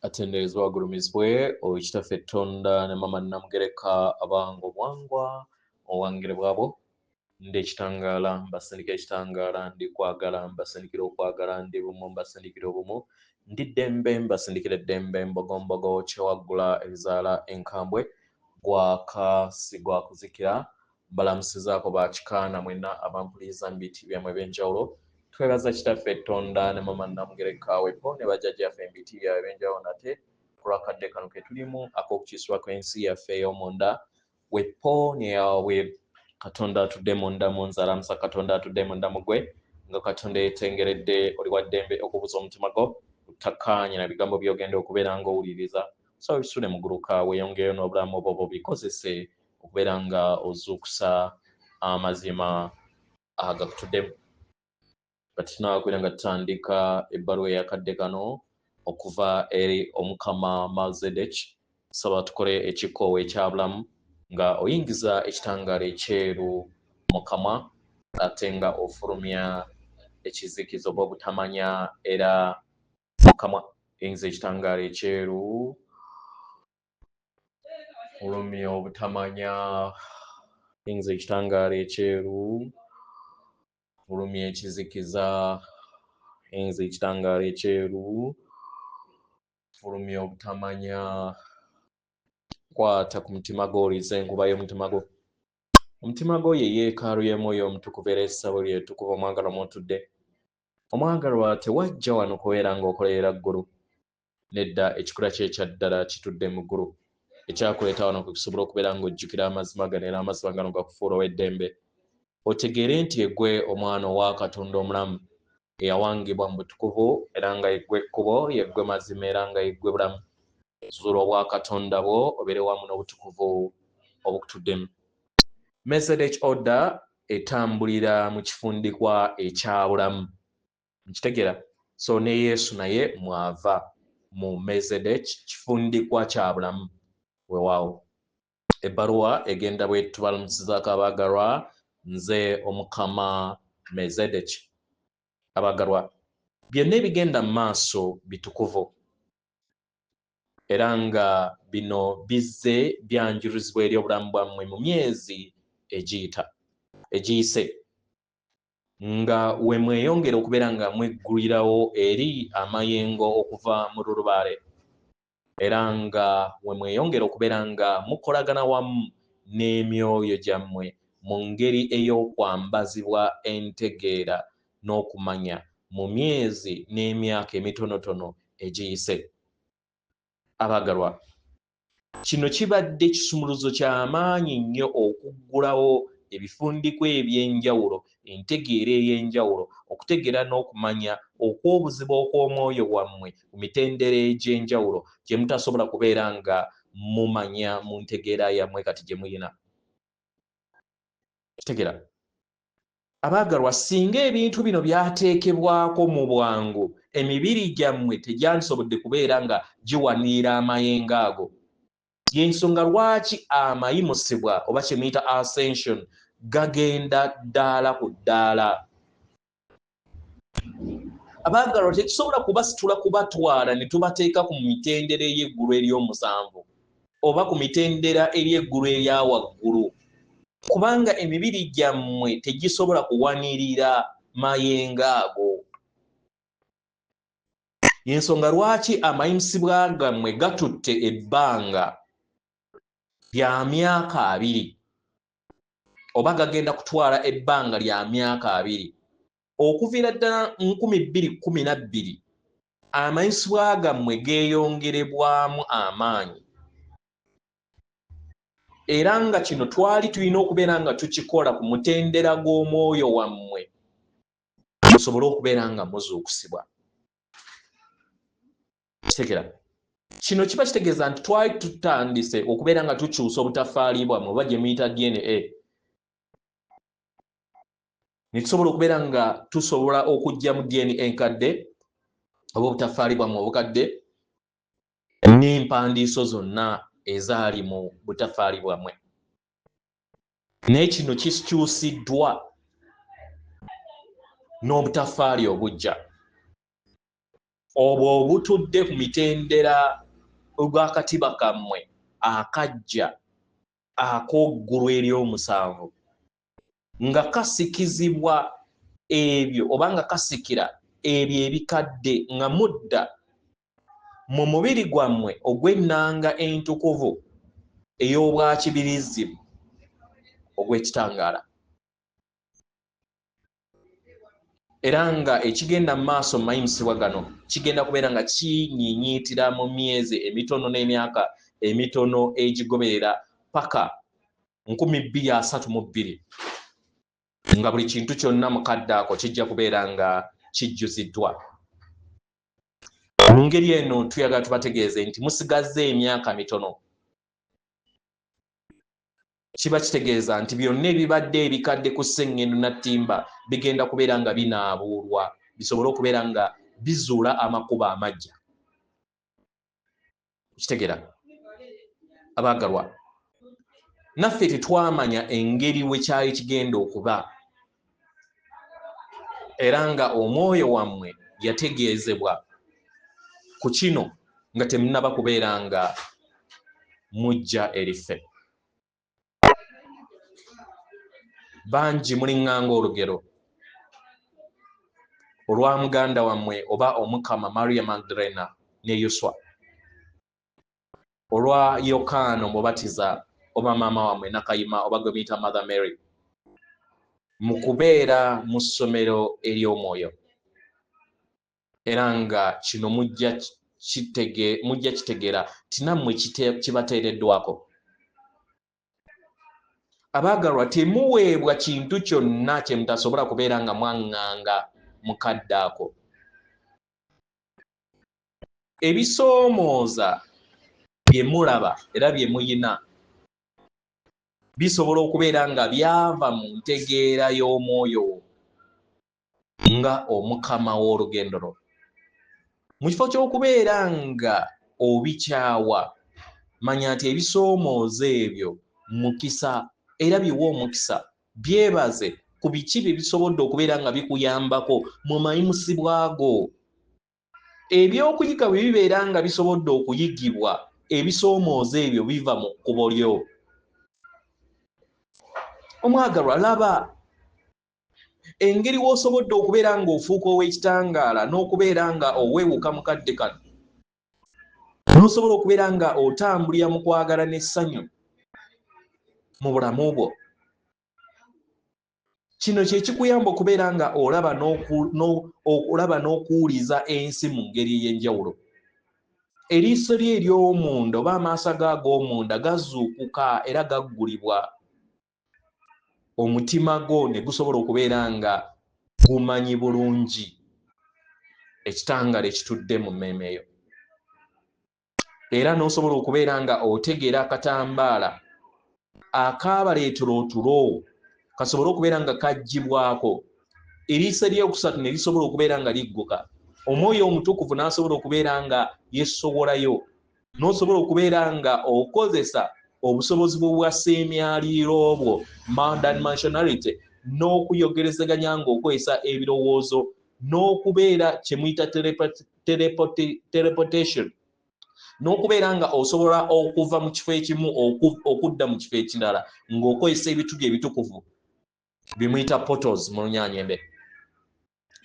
atenderezwa agulumizibwe Oweekitaffe Tonda ne Mama Namugereka abango bwangwa owangire bwabo ndi ekitangaala mbasindikira ekitangaala ndi kwagala mbasindikira okwagala ndi bumu mbasindikira obumu ndi ddembe mbasindikira eddembe mbogombogo kyewaggula ebizaala enkambwe gwaka si gwakuzikira mbalamusizaako bakikaana mwenna abampuliriza mu biti byammwe ebyenjawulo twebaza Kitaffe Tonda ne Mama Namugereka wepo ne bajjajjaffe mu biti byabwe ebyenjawulo nate ku lwakadde kano ke tulimu ak'okukiisibwa kw'ensi yaffe ey'omunda wepo neyawe Katonda atudde munda mu nze alamusa Katonda atudde munda mu gwe nga Katonda yeetengeredde oli wa ddembe okubuza omutima gwo utakkaanye na bigambo by'ogenda okubeera ng'owuliriza so bisule muguluka weeyongereyo n'obulamu obwo bikozese okubeera nga ozuukusa amazima agakutuddemu kati tunaakubeera nga tutandika ebbaluwa eyakadde kano okuva eri omukama Melzedek saba tukole ekikoowo ekyabulamu nga oyingiza ekitangaala ekyeru mu kamwa ate nga ofulumya ekizikizo oba obutamanya era mu kamwa oyingiza ekitangaala ekyeru fulumya obutamanya oyingiza ekitangaala ekyeru fulumya ekizikiza oyingiza ekitangaala ekyeru fulumya obutamanya kwata ku mutima gwo oliza enkuba y'omutima gwo omutima gwo ye yeekaalu y'Omwoyo Omutukuvu era essabo lyetukuvu omwagalwa mw'otudde omwagalwa tewajja wano kubeera ng'okolerera ggulu nedda ekikula kye ekya ddala kitudde mu ggulu ekyakuleeta wano kwe kusobola okubeera ng'ojjukira amazima gano era amazima gano gakufuula ow'eddembe otegeere nti eggwe omwana owa Katonda omulamu eyawangibwa mu butukuvu era nga yeggwe ekkubo yeggwe mazima era nga yeggwe bulamu zuula obwa Katonda bwo obeere wamu n'obutukuvu obukutuddemu Melzedek order etambulira mu kifundikwa ekyabulamu nkitegeera so ne Yesu naye mwava mu Melzedek kifundikwa kyabulamu weewaawo ebbaluwa egenda bwe tubalamusizaako abaagalwa nze omukama Melzedek abaagalwa byonna ebigenda mu maaso bitukuvu era nga bino bizze byanjulizibwa eri obulamu bwammwe mu myezi egiyise nga we mweyongera okubeera nga mweggulirawo eri amayengo okuva mu lulubaale era nga we mweyongera okubeera nga mukolagana wamu n'emyoyo gyammwe mu ngeri ey'okwambazibwa entegeera n'okumanya mu myezi n'emyaka emitonotono egiyise abaagalwa kino kibadde kisumuluzo ky'amaanyi nnyo okuggulawo ebifundikwa eby'enjawulo entegeera ey'enjawulo okutegeera n'okumanya okw'obuzibu okw'omwoyo wammwe ku mitendera egy'enjawulo gye mutasobola kubeera nga mumanya mu ntegeera yammwe kati gye muyina kitegeera abaagalwa singa ebintu bino byateekebwako mu bwangu emibiri gyammwe tegyandisobodde kubeera nga giwanirira amayengo ago y'ensonga lwaki amayimusibwa oba kye muyita ascension gagenda ddaala ku ddaala abaagalwa tetusobola kubasitula kubatwala ne tubateeka ku mitendera ey'eggulu ery'omusanvu oba ku mitendera ery'eggulu erya waggulu kubanga emibiri gyammwe tegisobola kuwanirira mayengo ago y'ensonga lwaki amayimusibwa gammwe gatutte ebbanga lya myaka 2 oba gagenda kutwala ebbanga lya myaka 2 okuviira ddala 2012 amayimusibwa gammwe geeyongerebwamu amaanyi era nga kino twali tulina okubeera nga tukikola ku mutendera gw'omwoyo wammwe musobole okubeera nga muzuukusibwa kitegeera kino kiba kitegeeza nti twali tutandise okubeera nga tukyusa obutafaali bwammwe oba gye muyita DNA ne tusobola okubeera nga tusobola okujja mu DNA enkadde oba obutafaali bwammwe obukadde n'empandiiso zonna ezaali mu butafaali bwammwe naye kino kikyusiddwa n'obutafaali obujja obwo obutudde ku mitendera olw'akatiba kammwe akajja ak'oggulu ery'omusanvu nga kasikizibwa ebyo oba nga kasikira ebyo ebikadde nga mudda mu mubiri gwammwe ogw'ennanga entukuvu ey'obwakibirizi ogw'ekitangaala. Era nga ekigenda mu maaso mu mayimusibwa gano kigenda kubeera nga kinyiinyiitira mu myezi emitono n'emyaka emitono egigoberera paka 2032 nga buli kintu kyonna mukadde ako kijja kubeera nga kijjuziddwa. Mu ngeri eno tuyagala tubategeeze nti musigaze emyaka mitono. Kiba kitegeeza nti byonna ebibadde ebikadde ku sseŋŋendo nattimba bigenda kubeera nga binaabuulwa bisobole okubeera nga bizuula amakubo amagya. Kitegeera abaagalwa, naffe tetwamanya engeri we kyali kigenda okuba, era nga omwoyo wammwe yategeezebwa ku kino nga temunnaba kubeera nga mujja eriffe. Bangi muliŋŋanga olugero olwa muganda wammwe oba omukama Maria Magdalena ne Yoswa, olwa Yokaana omubatiza oba maama wammwe Nakayima oba gwe muyita Mother Mary, mu kubeera mu ssomero ery'omwoyo. Era nga kino mujja kitegeera tinammwe kibateereddwako. Abaagalwa, temuweebwa kintu kyonna kye mutasobola kubeera nga mwaŋŋanga mukadde ako. Ebisoomooza bye mulaba era bye muyina bisobola okubeera nga byava mu ntegeera y'omwoyo nga omukama w'olugendo lwo. Mu kifo ky'okubeera nga obikyawa, manya nti ebisoomooza ebyo mukisa era biwa omukisa, byebaze ku biki bye bisobodde okubeera nga bikuyambako mu mayimusibwa go. Ebyokuyiga bwe bibeera nga bisobodde okuyigibwa, ebisoomooza ebyo biva mu kkubo lyo. Omwagalwa, laba engeri w'osobodde okubeera ng'ofuuka ow'ekitangaala n'okubeera nga oweewuka mukadde kano, n'osobola okubeera nga otambulira mu kwagala n'essanyu mu bulamu bwo. Kino kye kikuyamba okubeera nga olaba n'okuwuliza ensi mu ngeri ey'enjawulo. Eriiso lye ery'omunda oba amaaso ge ag'omunda gazuukuka era gaggulibwa, omutima gwo ne gusobola okubeera nga gumanyi bulungi ekitangaala ekitudde mu mmeeme eyo. Era n'osobola okubeera nga otegeera akatambaala akaabaleetera otulo kasobola okubeera nga kaggyibwako, eriiso ery'okusatu ne lisobola okubeera nga ligguka, omwoyo omutukuvu n'asobola okubeera nga yessowolayo, n'osobola okubeera nga okozesa obusobozi bwa sseemyaliiro obwo modern functionality n'okuyogerezeganya ng'okozesa ebirowoozo n'okubeera kye muyita teleportation, n'okubeera nga osobola okuva mu kifo ekimu okudda mu kifo ekirala ng'okozesa ebituli ebitukuvu bye muyita portals mu Lunyaanyembe.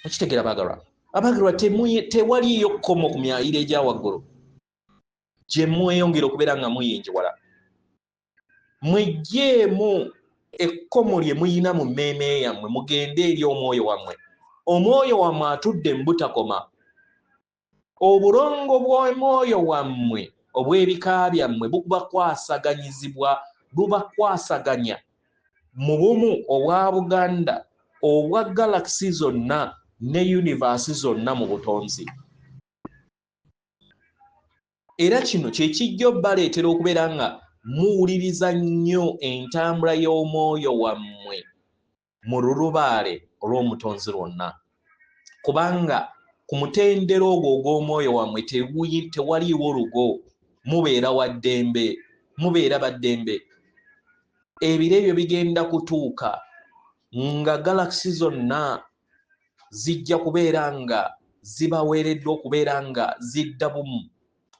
Okitegeera abaagalwa, tewaliyo kkomo ku myayiro egya waggulu gye mweyongera okubeera nga muyingiwala. Mweggyemu ekkomo lye muyina mu mmeeme yammwe, mugende eri omwoyo wammwe. Omwoyo wammwe atudde mu butakoma. Obulongo bw'omwoyo wammwe obw'ebika byammwe bubakwasaganya mu bumu obwa Buganda obwa galaxy zonna ne universe zonna mu butonzi. Era kino kye kijja obbaleetera okubeera nga muwuliriza nnyo entambula y'omwoyo wammwe mu lulubaale olw'omutonzi lwonna, kubanga ku mutendera ogwo ogw'omwoyo wammwe tewaliiwo lugo, mubeera baddembe. Ebiro ebyo bigenda kutuuka nga galaxy zonna zijja kubeera nga zibaweereddwa okubeera nga zidda bumu.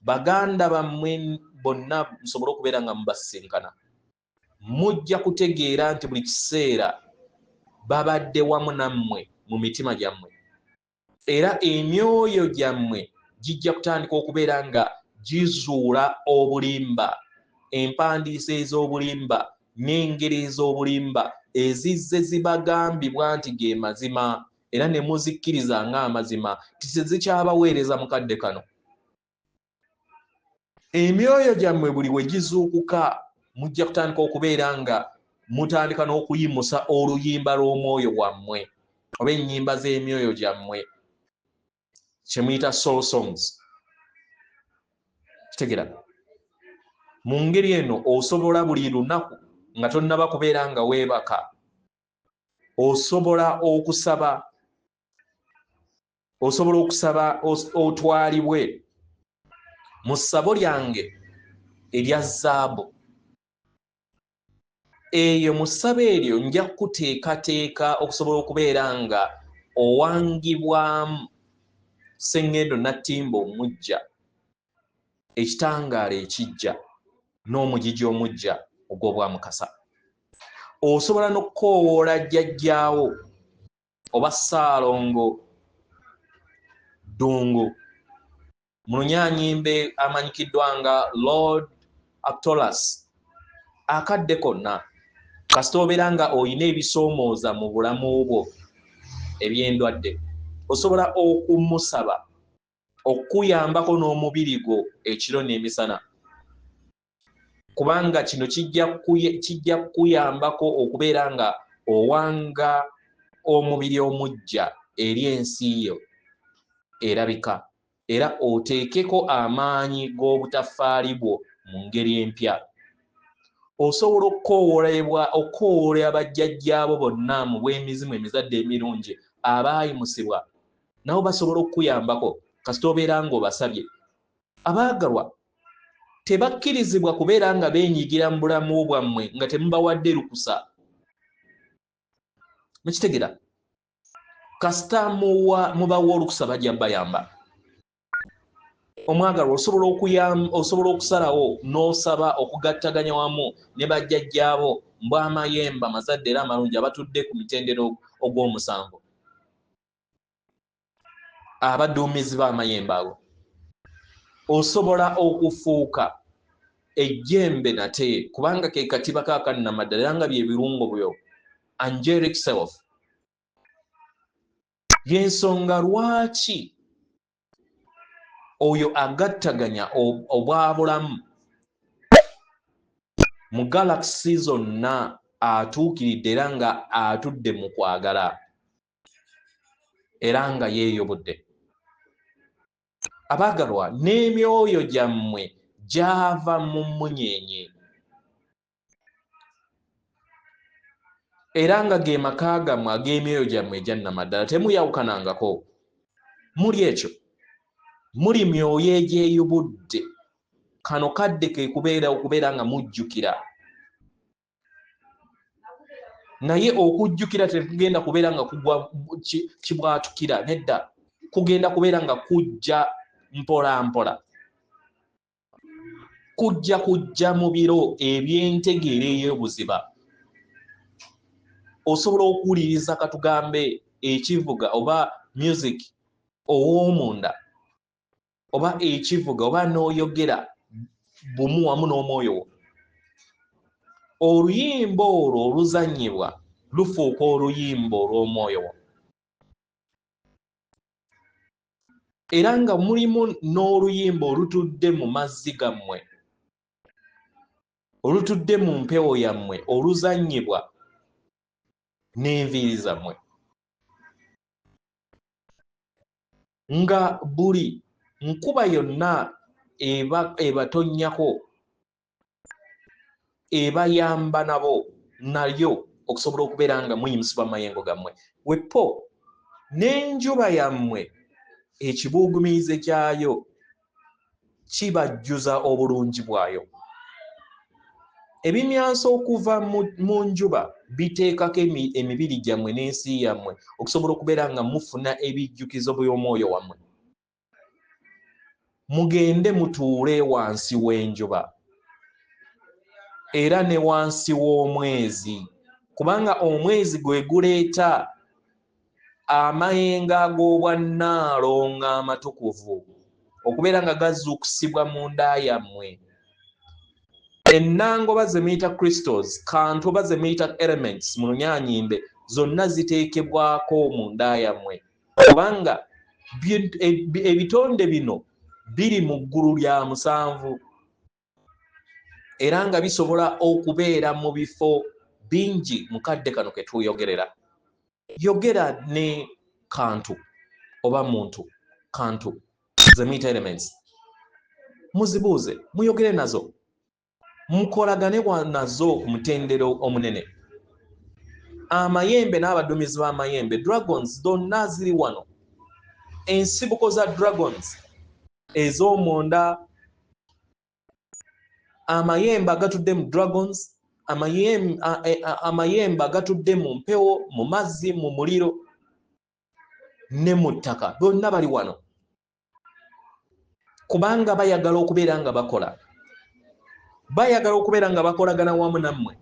Baganda bammwe bonna musobole okubeera nga mubasisinkana. Mujja kutegeera nti buli kiseera babadde wamu nammwe mu mitima gyammwe. Era emyoyo gyammwe gijja kutandika okubeera nga gizuula obulimba, empandiisa ez'obulimba n'engeri ez'obulimba ezizze zibagambibwa nti ge mazima era ne muzikkiriza ng'amazima tizikyabaweereza mukadde kano. Emyoyo gyammwe buli we gizuukuka mujja kutandika okubeera nga mutandika n'okuyimusa oluyimba lw'omwoyo wammwe oba ennyimba z'emyoyo gyammwe kye muyita soul songs. Kitegera mu ngeri eno osobola buli lunaku nga tonnaba kubeera nga weebaka, osobola okusaba otwalibwe mu ssabo lyange erya zaabu. Eyo mu ssabo eryo nja kuteekateeka okusobola okubeera nga owangibwamu Sengendo Nattimba omujja, ekitangaala ekijja n'omugigi omujja ogw'Obwamukasa. Osobola n'okukoowoola jjajjaawo oba Ssaalongo Ddungu mu Lunyaanyimbe amanyikiddwa nga Lord Actolus. Akadde konna kasita obeera nga oyina ebisoomooza mu bulamu bwo eby'endwadde, osobola okumusaba okuyambako n'omubiri gwo ekiro n'emisana, kubanga kino kijja kuyambako okubeera nga owanga omubiri omujja eri ensi yo erabika, era oteekeko amaanyi g'obutaffaali bwo mu ngeri empya. Osobola okukoowoola bajjajjaabo bonna mu bw'emizimu emizadde emirungi abaayimusibwa, nabo basobola okukuyambako kasita obeera ng'obasabye. Abaagalwa tebakkirizibwa kubeera nga beenyigira mu bulamu bwammwe nga temubawadde lukusa. Mukitegera? Kasita mubawa olukusa bajja bayamba. Omwagalwa osobola okusalawo n'osaba okugattaganya wamu ne bajjajjaabo mbw'amayembe amazadde era amalungi abatudde ku mitendero ogw'omusango, abaduumizi b'amayembe ago. Osobola okufuuka ejjembe nate, kubanga ke katiba kaakannamaddala era nga bye birungo byo, angelic self. Y'ensonga lwaki oyo agattaganya obwabulamu mu galaxy zonna atuukiridde era nga atudde mu kwagala era nga yeeyobodde. Abaagalwa, n'emyoyo gyammwe gyava mu munyenye era nga ge maka gammwe ag'emyoyo gyammwe egyannamaddala, temuyawukanangako. Muli ekyo, muli myoyo egyeyubudde. Kano kadde ke okubeera nga mujjukira, naye okujjukira tekugenda kubeera nga kugwa kibwatukira, nedda, kugenda kubeera nga kujja mpola mpola. Kujja mu biro eby'entegeera ey'obuziba. Osobola okuwuliriza katugambe ekivuga oba music ow'omunda oba ekivuga oba n'oyogera bumu wamu n'omwoyo wo. Oluyimba olwo oluzannyibwa lufuuka oluyimba olw'omwoyo wo. Era nga mulimu n'oluyimba olutudde mu mazzi gammwe, olutudde mu mpewo yammwe, oluzannyibwa n'enviiri zammwe. Nga buli nkuba yonna ebatonnyako ebayamba nabo nayo okusobola okubeera nga muyimusibwa mayengo gammwe. Weppo n'enjuba yammwe ekibuugumiize kyayo kibajjuza obulungi bwayo. Ebimyanso okuva mu njuba biteekako emibiri gyammwe n'ensi yammwe okusobola okubeera nga mufuna ebijjukizo by'omwoyo wammwe. Mugende mutuule wansi w'enjuba era ne wansi w'omwezi, kubanga omwezi gwe guleeta amayengo ag'obwannaalo amatukuvu okubeera nga gazuukusibwa mu nda yammwe. Ennango oba ze muyita crystals, kantu oba ze muyita elements mu Lunyaanyimbe, zonna ziteekebwako mu nda yammwe, kubanga ebitonde bino biri mu ggulu lya musanvu era nga bisobola okubeera mu bifo bingi mu kadde kano ke tuyogerera. Yogera ne kantu oba muntu, kantu ze muyita elements, muzibuuze, muyogere nazo, mukolagane nazo ku mutendero omunene. Amayembe n'abaduumizi b'amayembe, dragons zonna ziri wano. Ensibuko za dragons ez'omunda, amayembe agatudde mu dragons, amayembe agatudde mu mpewo, mu mazzi, mu muliro ne mu ttaka, bonna bali wano kubanga bayagala okubeera nga bakola, bayagala okubeera nga bakolagana wamu nammwe.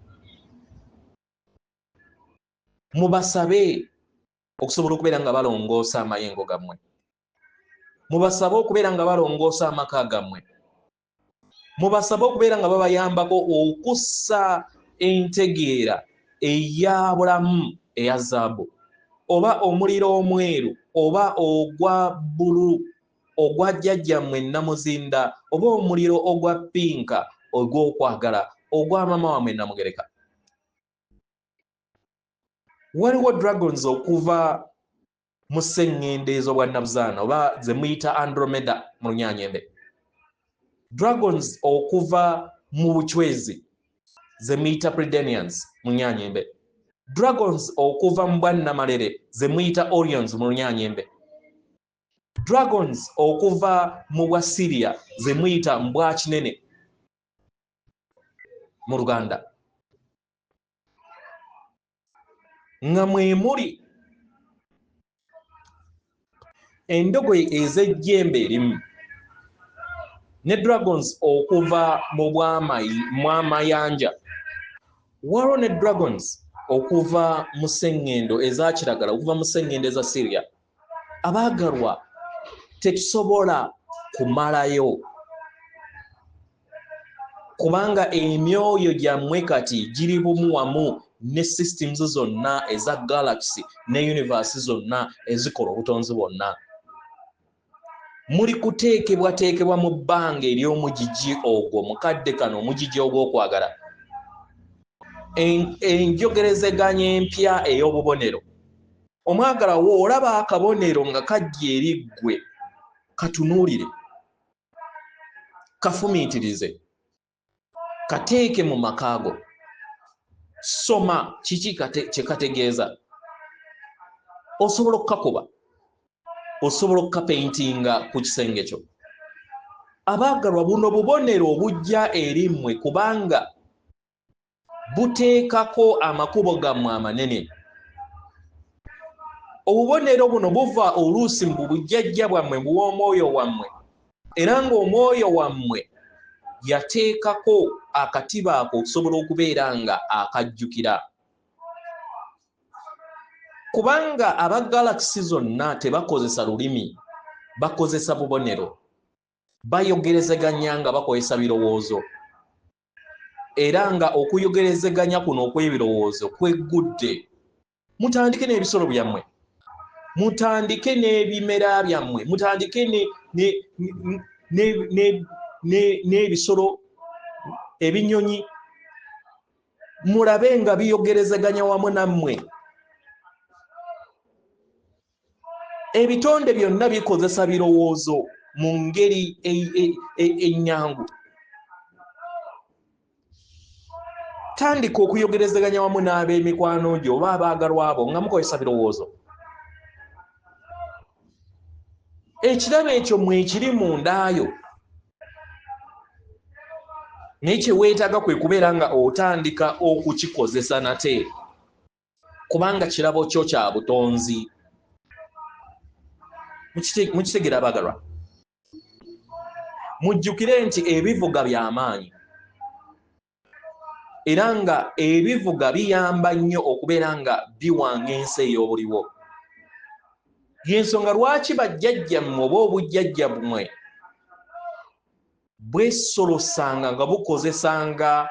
Mubasabe okusobola okubeera nga balongoosa amayengo gammwe, mubasabe okubeera nga balongoosa amaka gammwe, mubasabe okubeera nga babayambako okussa entegeera eya bulamu eya zaabu, oba omuliro omweru, oba ogwa bbulu ogwa jjajjammwe Namuzinda, oba omuliro ogwa pinka ogw'okwagala ogwa maama wammwe Namugereka. Waliwo dragons okuva mu sseŋŋende ez'obwannabuzaana oba ze muyita Andromeda mu Lunyaanyimbe, dragons okuva mu bucwezi ze muyita Pridenians mu Lunyaanyimbe, dragons okuva mu bwannamalere ze muyita Orions mu Lunyaanyimbe, dragons okuva mu bwa Syria ze muyita Mbwakinene mu Luganda. Nga mwe muli endogoyi ez'ejjembe erimu ne dragons okuva mu amayanja, waliwo ne dragons okuva mu sseŋŋendo eza kiragala, okuva mu sseŋŋendo eza Syria. Abaagalwa, tetusobola kumalayo kubanga emyoyo gyammwe kati giri bumu wamu ne systems zonna eza galaxy ne universe zonna ezikola obutonzi bwonna. Muli kuteekebwateekebwa mu bbanga ery'omugigi ogwo, mukadde kano omugigi ogw'okwagala. Enjogerezeganya empya ey'obubonero, omwagala wo olaba akabonero nga kajja eri ggwe, katunuulire, kafumiitirize, kateeke mu makaago, soma kiki kye kategeeza, osobola okukakuba, osobola okukapaintinga ku kisenge kyo. Abaagalwa, buno bubonero obujja eri mmwe kubanga buteekako amakubo gammwe amanene. Obubonero buno buva oluusi mu bujjajja bwammwe bw'omwoyo wammwe, era ng'omwoyo wammwe yateekako akatiba ako okusobola okubeera nga akajjukira. Kubanga aba galaxy zonna tebakozesa lulimi, bakozesa bubonero, bayogerezeganya nga bakozesa birowoozo, era nga okuyogerezeganya kuno okw'ebirowoozo kweggudde. Mutandike n'ebisolo byammwe, mutandike n'ebimera byammwe, mutandike n'ebisolo, ebinyonyi, mulabe nga biyogerezeganya wamu nammwe. Ebitonde byonna bikozesa birowoozo mu ngeri ennyangu. Tandika okuyogerezeganya wamu n'ab'emikwano gyo oba abaagalwa abo nga mukozesa birowoozo. Ekirabo ekyo mwekiri mundaayo, naye kye weetaaga kwe kubeera nga otandika okukikozesa nate kubanga kirabo kyo kya butonzi. Mukitegera abagalwa, mujjukire nti ebivuga by'amaanyi era nga ebivuga biyamba nnyo okubeera nga biwanga ensi ey'obuliwo. Y'ensonga lwaki bajjajjammwe oba obujjajja bumwe bwesolosanga nga bukozesanga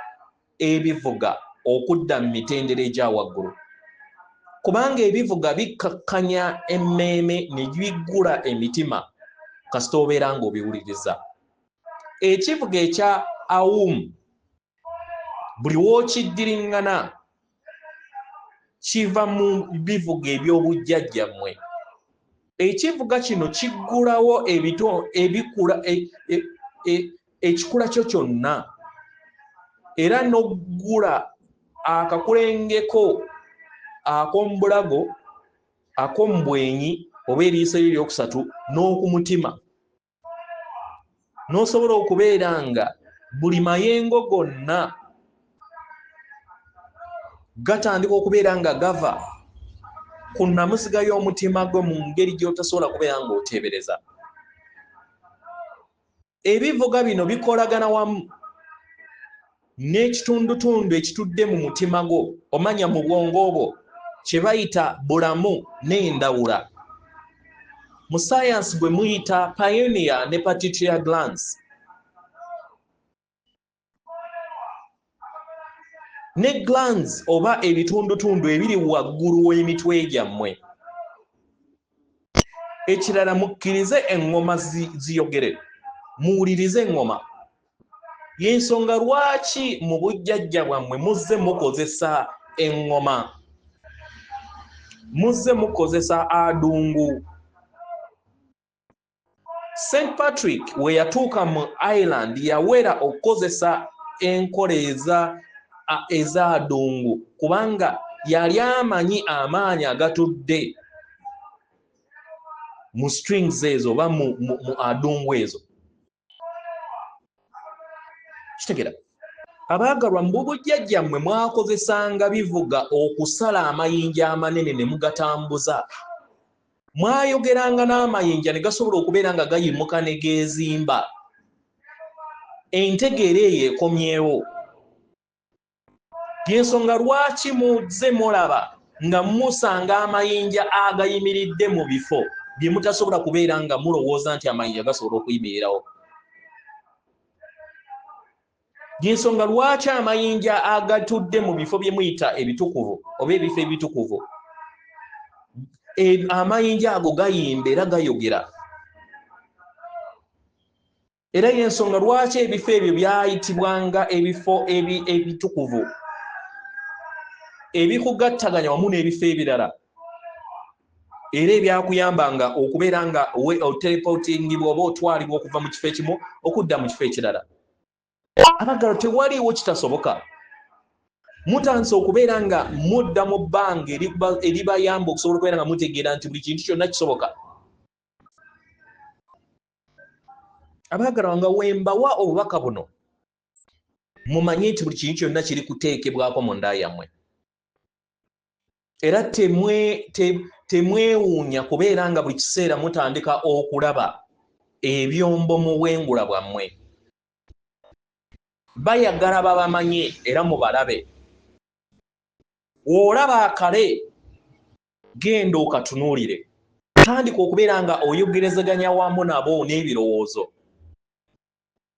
ebivuga okudda mu mitendera egya waggulu, kubanga ebivuga bikkakkanya emmeeme ne biggula emitima kasita obeera ng'obiwuliriza. Ekivuga ekya awumu buli w'okiddiriŋŋana kiva mu bivuga eby'obujjajjammwe. Ekivuga kino kiggulawo ekikula kyo kyonna era n'oggula akakulengeko ak'omubulago, ak'omubwenyi oba eriiso lyo eryokusatu n'okumutima, n'osobola okubeera nga buli mayengo gonna gatandika okubeera nga gava ku nnamusiga y'omutima gwo mu ngeri gy'otasobola kubeera ng'oteebereza. Ebivuga bino bikolagana wamu n'ekitundutundu ekitudde mu mutima gwo, omanya mu bwongo bwo, kye bayita bulamu n'endawula. Mu science bwe muyita pineal ne pituitary glands. Ne glands oba ebitundutundu ebiri waggulu w'emitwe gyammwe. Ekirala mukkirize eŋŋoma ziyogere, muwulirize eŋŋoma. Y'ensonga lwaki mu bujjajja bwammwe muzze mukozesa eŋŋoma, muzze mukozesa adungu. St. Patrick we yatuuka mu Ireland yawera okukozesa enkola ez'adungu kubanga yali amanyi amaanyi agatudde mu strings ezo oba mu adungu ezo. Kitegera abaagalwa mu bujjajjammwe mwakozesanga bivuga okusala amayinja amanene ne mugatambuza. Mwayogeranga n'amayinja ne gasobola okubeera nga gayimuka ne geezimba. Entegeera eyo ekomyewo. Y'ensonga lwaki muzze mulaba nga musanga amayinja agayimiridde mu bifo bye mutasobola kubeera nga mulowooza nti amayinja gasobola okuyimirirawo. Y'ensonga lwaki amayinja agatudde mu bifo bye muyita ebitukuvu oba ebifo ebitukuvu, amayinja ago gayimba era gayogera. Era y'ensonga lwaki ebifo ebyo byayitibwanga ebifo ebitukuvu ebikugattaganya wamu n'ebifo ebirala, era ebyakuyambanga okubeera nga oteleportingibwa oba otwalibwa okuva mu kifo ekimu okudda mu kifo ekirala. Abagalo tewaliiwo kitasoboka. Mutandise okubeera nga mudda mu bbanga eribayamba okusobola okubeera nga mutegeera nti buli kintu kyonna kisoboka. Abaagalwa nga wembawa obubaka buno mumanye nti buli kintu kyonna kiri kuteekebwako mu nda yammwe. Era temwewuunya kubeera nga buli kiseera mutandika okulaba ebyombo mu bwengula bwammwe. Bayagala babamanye era mubalabe. Olaba akale genda okatunuulire. Tandika okubeera nga oyogerezaganya wamu nabo n'ebirowoozo.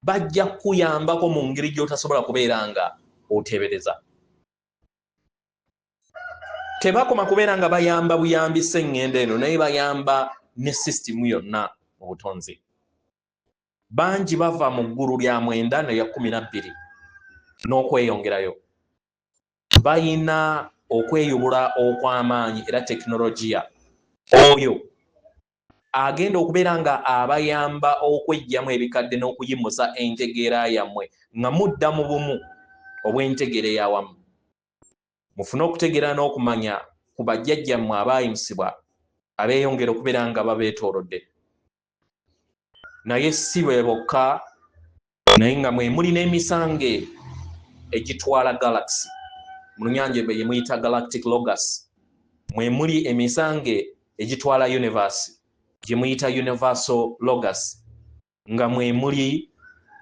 Bajja kuyambako mu ngeri gy'otasobola kubeera nga oteebereza. Tebakoma kubeera nga bayamba buyambi sseŋŋenda eno naye bayamba ne sisitimu yonna mu butonzi. Bangi bava mu ggulu lya 9 n'erya 12 n'okweyongerayo. Bayina okweyubula okw'amaanyi era tekinologiya oyo agenda okubeera nga abayamba okwejjamu ebikadde n'okuyimusa entegeera yammwe nga mudda mu bumu obw'entegeera ey'awamu. Mufune okutegeera n'okumanya ku bajjajjammwe abaayimusibwa abeeyongera okubeera nga babeetoolodde. Naye si bwe bokka, naye nga mwe mulina emisange egitwala galaxy. Mu lunyanja ye muyita galactic logos. mwe muli emisange egitwala universe gye muyita universal logos, nga mwe muli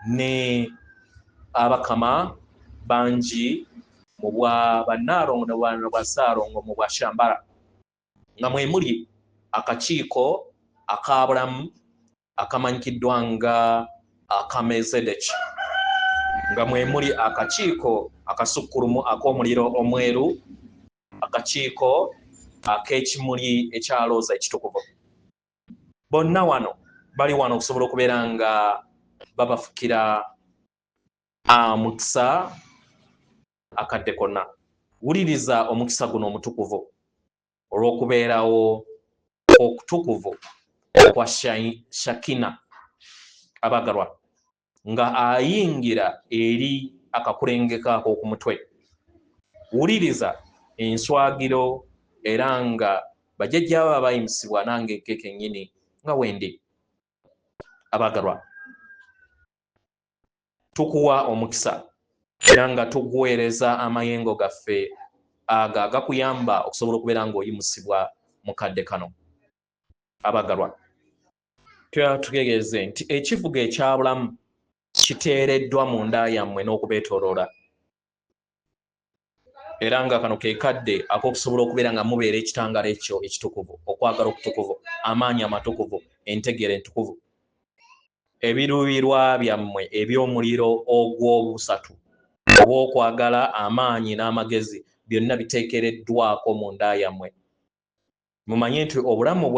ne abakama bangi mu bwa Bannaalongo ne bwa Ssaalongo mu bwa Shambala, nga mwe muli akakiiko akabulamu akamanyikiddwa nga akaMelchizedeki, nga mwe muli akakiiko akasukkulumu ak'omuliro omweru, akakiiko ak'ekimuli ekya looza ekitukuvu. Bonna wano bali wano okusobola okubeera nga babafukira omukisa akadde konna. Wuliriza omukisa guno omutukuvu olw'okubeerawo okutukuvu kwa Shakina abagalwa nga ayingira eri akakulengeka ak'oku mutwe. Wuliriza enswagiro era nga bajjajja baba bayimusibwa nange kekennyini nga wendi. Abagalwa, tukuwa omukisa era nga tuguweereza amayengo gaffe ago agakuyamba okusobola okubeera ng'oyimusibwa mu kadde kano. Abagalwa, tutegeeze nti ekivuga ekyabulamu kiteereddwa mu nda yammwe n'okubeetooloola, era nga kano ke kadde ak'okusobola okubeera nga mubeera ekitangaala ekyo ekitukuvu, okwagala okutukuvu, amaanyi amatukuvu, entegeera entukuvu. Ebiruubirirwa byammwe eby'omuliro ogw'obusatu oba okwagala, amaanyi n'amagezi byonna biteekereddwako mu nda yammwe. Mumanye nti obulamu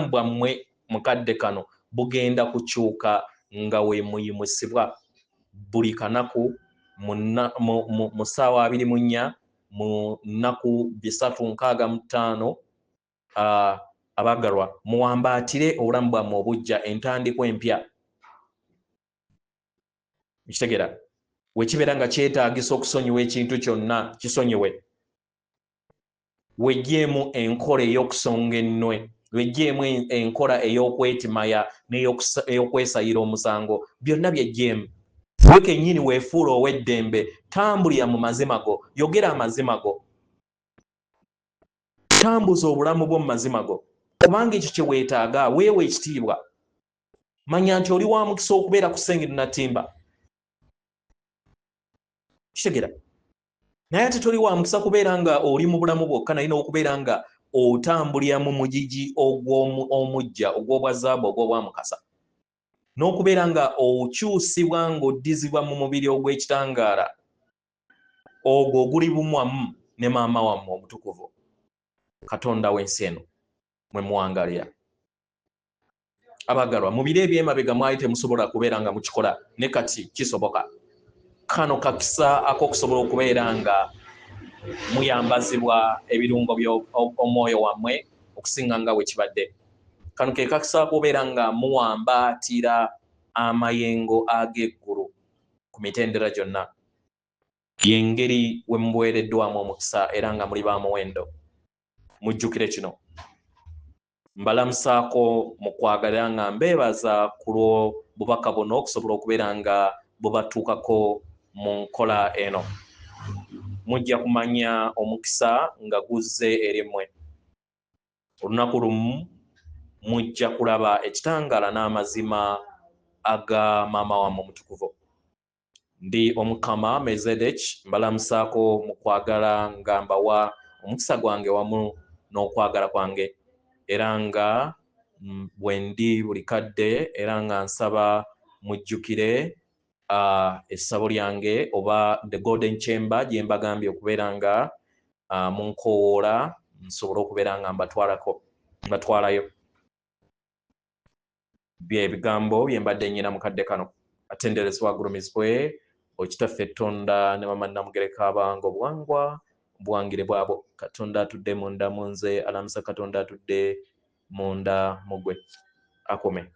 bwammwe mu kadde kano bugenda kukyuka nga we muyimusibwa buli kanaku mu ssaawa 24 mu nnaku 365. Abagalwa, muwambaatire obulamu bwammwe obujja entandikwa empya. Kitegeera wekibeera nga kyetaagisa okusonyiwa ekintu kyonna kisonyiwe. Weggyemu enkola ey'okusonga ennwe, weggyemu enkola ey'okwetimaya n'ey'okwesayira omusango, byonna byeggyemu. Gwe kennyini weefuula ow'eddembe, tambulira mu mazima go, yogera amazima go, tambuza obulamu bwo mu mazima go, kubanga ekyo kye weetaaga. Weewa ekitiibwa, manya nti oli wa mukisa okubeera ku Ssengeri Natimba. Kitegeera, naye ate toli wa mukisa kubeera nga oli mu bulamu bwokka, naye n'okubeera nga otambulira mu mugigi ogw'omujja ogw'obwazaabu ogw'obwamukasa, n'okubeera nga okyusibwa ng'oddizibwa mu mubiri ogw'ekitangaala ogwo oguli bumwamu ne maama wammwe omutukuvu Katonda w'ensi eno mwe muwangalira. Abagalwa, mu biro eby'emabega mwali temusobola kubeera nga mukikola, ne kati kisoboka. Kano kakisa ak'okusobola okubeera nga muyambazibwa ebirungo by'omwoyo wammwe okusinga nga bwe kibadde. Kano ke kakisa okubeera nga muwambaatira amayengo ag'eggulu ku mitendera gyonna. Y'engeri we muweereddwamu omukisa era nga muli ba muwendo. Mujjukire kino. Mbalamusaako mu kwagala nga mbeebaza ku lw'obubaka buno okusobola okubeera nga bubatuukako mu nkola eno. Mujja kumanya omukisa nga guzze eri mmwe. Olunaku lumu mujja kulaba ekitangaala n'amazima aga maama wammwe omutukuvu. Ndi Omukama Melchizedeki, mbalamusaako mu kwagala nga mbawa omukisa gwange wamu n'okwagala kwange, era nga bwe ndi buli kadde, era nga nsaba mujjukire essabo lyange oba the golden chamber gye mbagambye okubeera nga munkoowoola nsobole okubeera nga mbatwalayo. Bye bigambo bye mbadde nnyina mu kadde kano. Atenderezebwa agulumizibwe Okitaffe Tonda ne Maama Namugereka abanga obuwangwa buwangire bwabo. Katonda atudde munda mu nze, alamusa Katonda atudde munda mu gwe. Akome.